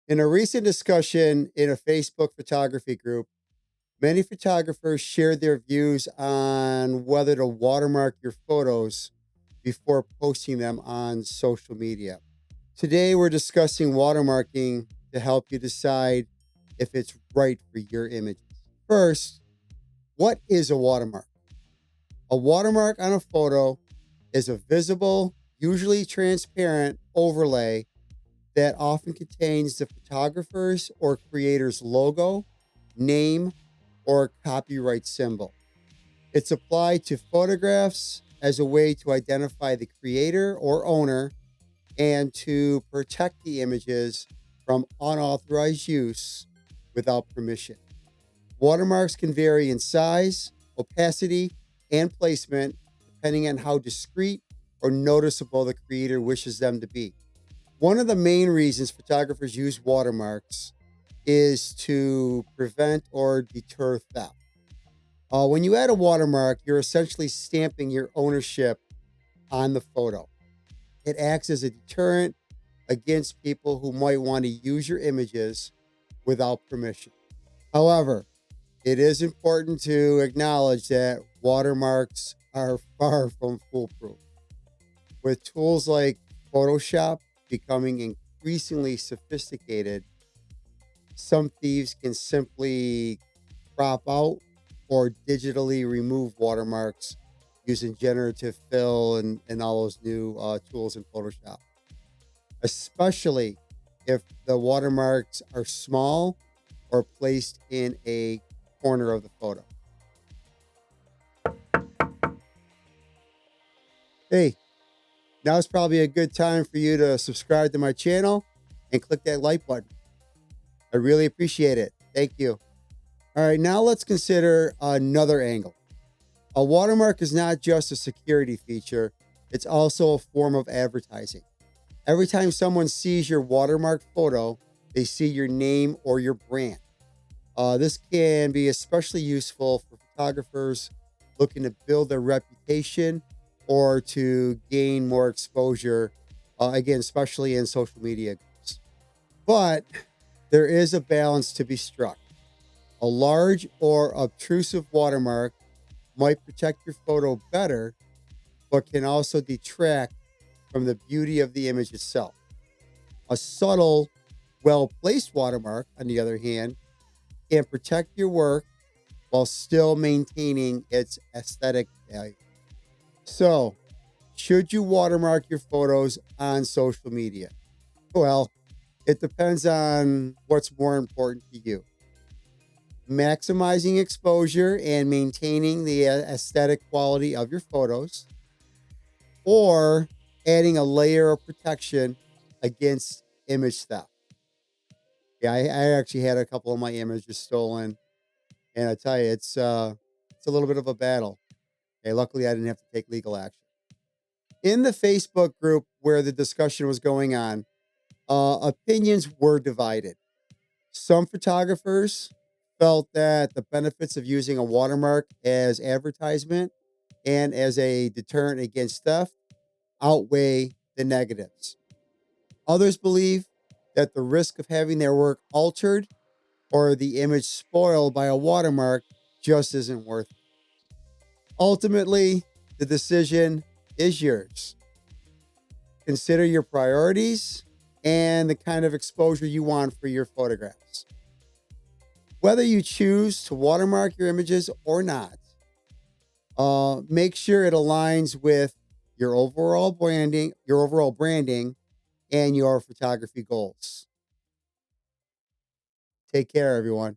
In a recent discussion in a Facebook photography group, many photographers shared their views on whether to watermark your photos before posting them on social media. Today, we're discussing watermarking to help you decide if it's right for your images. First, what is a watermark? A watermark on a photo is a visible, usually transparent overlay that often contains the photographer's or creator's logo, name, or copyright symbol. It's applied to photographs as a way to identify the creator or owner and to protect the images from unauthorized use without permission. Watermarks can vary in size, opacity, and placement depending on how discreet or noticeable the creator wishes them to be. One of the main reasons photographers use watermarks is to prevent or deter theft. When you add a watermark, you're essentially stamping your ownership on the photo. It acts as a deterrent against people who might want to use your images without permission. However, it is important to acknowledge that watermarks are far from foolproof. With tools like Photoshop becoming increasingly sophisticated, some thieves can simply crop out or digitally remove watermarks using generative fill and all those new tools in Photoshop, especially if the watermarks are small or placed in a corner of the photo. Hey, now is probably a good time for you to subscribe to my channel and click that like button. I really appreciate it. Thank you. All right, now let's consider another angle. A watermark is not just a security feature, it's also a form of advertising. Every time someone sees your watermarked photo, they see your name or your brand. This can be especially useful for photographers looking to build their reputation or to gain more exposure, again, especially in social media groups. But there is a balance to be struck. A large or obtrusive watermark might protect your photo better, but can also detract from the beauty of the image itself. A subtle, well placed watermark, on the other hand, can protect your work while still maintaining its aesthetic value. So, should you watermark your photos on social media? Well, it depends on what's more important to you: maximizing exposure and maintaining the aesthetic quality of your photos, or adding a layer of protection against image theft. Yeah, I actually had a couple of my images stolen, and I tell you, it's a little bit of a battle. Okay, luckily I didn't have to take legal action. In the Facebook group where the discussion was going on, opinions were divided. Some photographers felt that the benefits of using a watermark as advertisement and as a deterrent against theft outweigh the negatives. Others believe that the risk of having their work altered or the image spoiled by a watermark just isn't worth it. Ultimately, the decision is yours. Consider your priorities and the kind of exposure you want for your photographs. Whether you choose to watermark your images or not, make sure it aligns with your overall branding, and your photography goals. Take care, everyone.